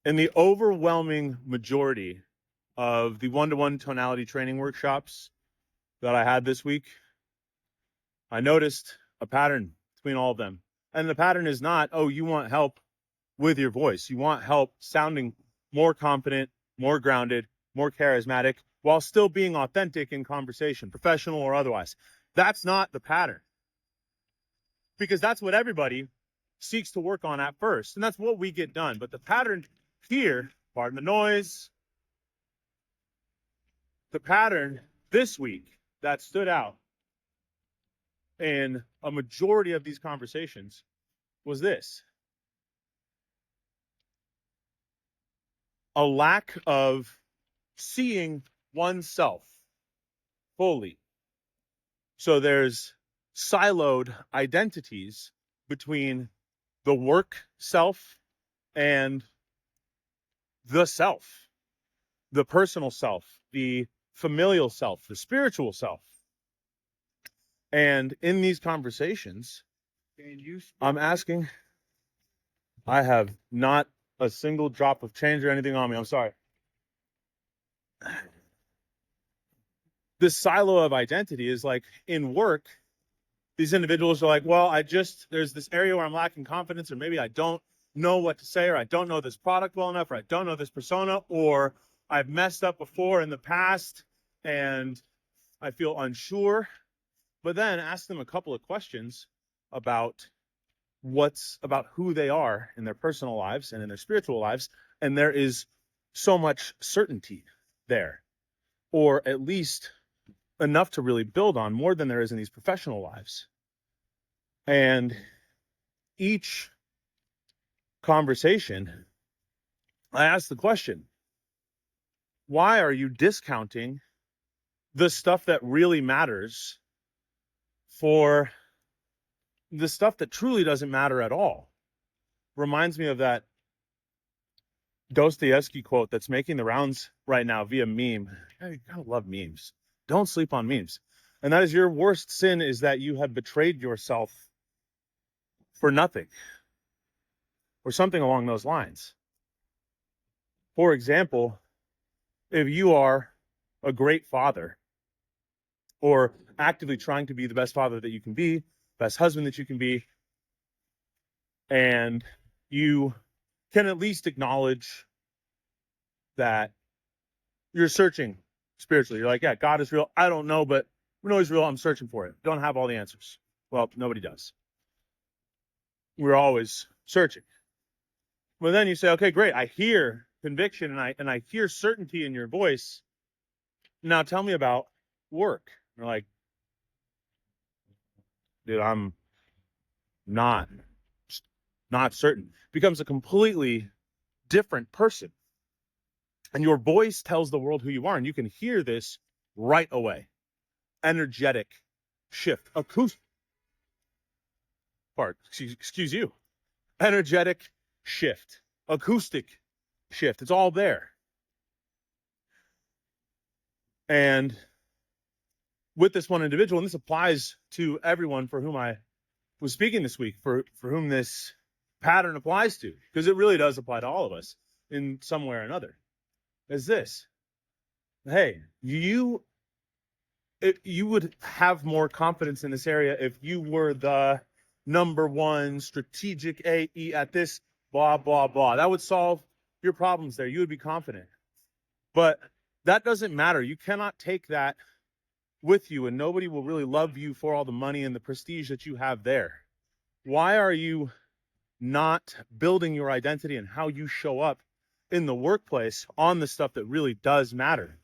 In the overwhelming majority of the one-to-one tonality training workshops that I had this week, I noticed a pattern between all of them. And the pattern is not, oh, you want help with your voice. You want help sounding more confident, more grounded, more charismatic, while still being authentic in conversation, professional or otherwise. That's not the pattern, because that's what everybody seeks to work on at first. And that's what we get done. But the pattern here, pardon the noise, the pattern this week that stood out in a majority of these conversations was this: a lack of seeing oneself fully. So there's siloed identities between the work self and the self, the personal self, the familial self, the spiritual self. And in these conversations, I'm asking, I have not a single drop of change or anything on me. I'm sorry. This silo of identity is like in work, these individuals are like, well, there's this area where I'm lacking confidence, or maybe I don't know what to say, or I don't know this product well enough, or I don't know this persona, or I've messed up before in the past and I feel unsure. But then ask them a couple of questions about who they are in their personal lives and in their spiritual lives, and there is so much certainty there, or at least enough to really build on, more than there is in these professional lives. And each conversation, I ask the question, why are you discounting the stuff that really matters for the stuff that truly doesn't matter at all? Reminds me of that Dostoevsky quote that's making the rounds right now via meme. I gotta love memes. Don't sleep on memes. And that is, your worst sin is that you have betrayed yourself for nothing, or something along those lines. For example, if you are a great father, or actively trying to be the best father that you can be, best husband that you can be, and you can at least acknowledge that you're searching spiritually. You're like, yeah, God is real. I don't know, but we know he's real. I'm searching for it. Don't have all the answers. Well, nobody does. We're always searching. But then you say, okay, great. I hear conviction and I hear certainty in your voice. Now tell me about work. You're like, dude, I'm not certain. Becomes a completely different person. And your voice tells the world who you are. And you can hear this right away. Energetic shift. Excuse you. Energetic shift. Acoustic shift. It's all there. And with this one individual, and this applies to everyone for whom I was speaking this week, for whom this pattern applies to, because it really does apply to all of us in some way or another, is this: hey, you would have more confidence in this area if you were the number one strategic AE at this blah blah blah. That would solve your problems there. You would be confident. But that doesn't matter. You cannot take that with you, and nobody will really love you for all the money and the prestige that you have there. Why are you not building your identity and how you show up in the workplace on the stuff that really does matter?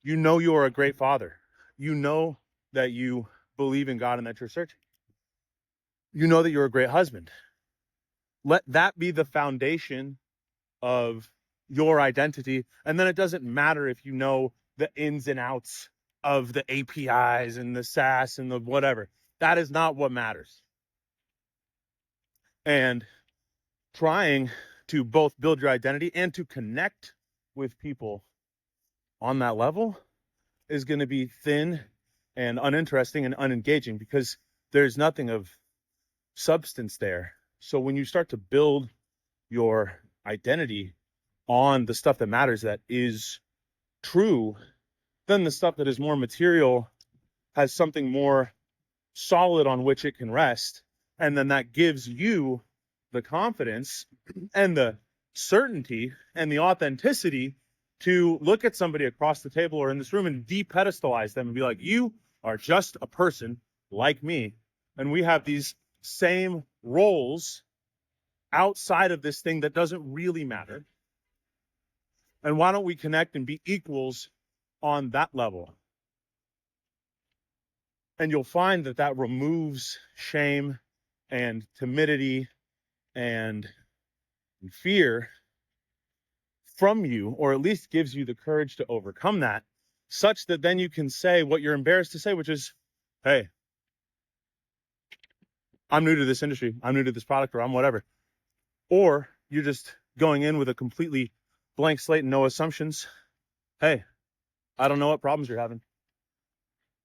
You know you are a great father. You know that you believe in God and that you're searching. You know that you're a great husband. Let that be the foundation of your identity. And then it doesn't matter if you know the ins and outs of the APIs and the SaaS and the whatever. That is not what matters. And trying to both build your identity and to connect with people on that level is going to be thin and uninteresting and unengaging, because there's nothing of substance there. So when you start to build your identity on the stuff that matters, that is true, then the stuff that is more material has something more solid on which it can rest. And then that gives you the confidence and the certainty and the authenticity to look at somebody across the table or in this room and de-pedestalize them and be like, you are just a person like me. And we have these same roles outside of this thing that doesn't really matter. And why don't we connect and be equals on that level? And you'll find that that removes shame and timidity and fear from you, or at least gives you the courage to overcome that, such that then you can say what you're embarrassed to say, which is, hey, I'm new to this industry, I'm new to this product, or I'm whatever. Or you're just going in with a completely blank slate and no assumptions. Hey, I don't know what problems you're having.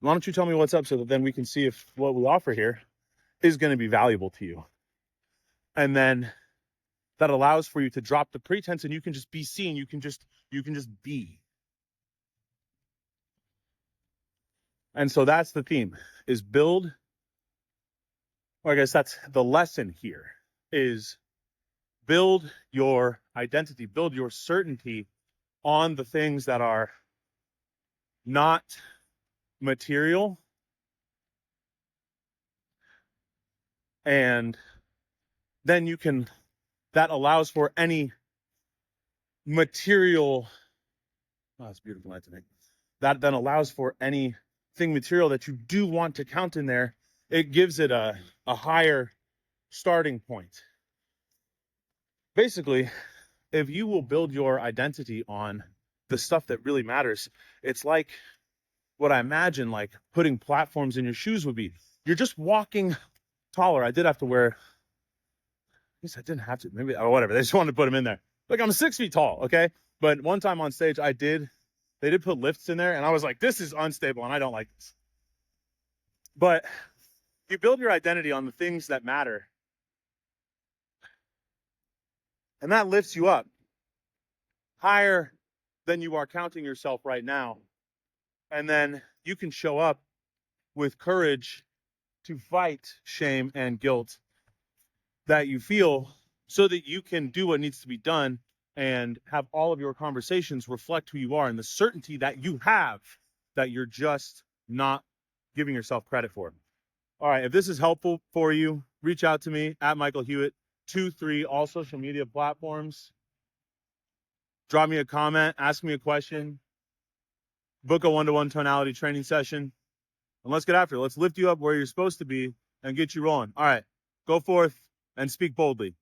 Why don't you tell me what's up, so that then we can see if what we offer here is going to be valuable to you. And then that allows for you to drop the pretense, and you can just be seen. You can just be. And so that's the theme, is build, or I guess that's the lesson here, is build your identity, build your certainty on the things that are not material, and then you can, that allows for any material, oh, it's beautiful night tonight. That then allows for anything material that you do want to count in there. It gives it a higher starting point. Basically, if you will build your identity on the stuff that really matters, it's like what I imagine like putting platforms in your shoes would be. You're just walking taller. I did have to wear, I guess I didn't have to, maybe, or whatever. They just wanted to put them in there. Like, I'm 6 feet tall, okay? But one time on stage, they did put lifts in there, and I was like, this is unstable, and I don't like this. But you build your identity on the things that matter, and that lifts you up higher than you are counting yourself right now. And then you can show up with courage to fight shame and guilt that you feel, so that you can do what needs to be done and have all of your conversations reflect who you are and the certainty that you have, that you're just not giving yourself credit for. All right, if this is helpful for you, reach out to me at Michael Hewitt 23, all social media platforms. Drop me a comment, ask me a question, book a one-to-one tonality training session, and let's get after it. Let's lift you up where you're supposed to be and get you rolling. All right, go forth and speak boldly.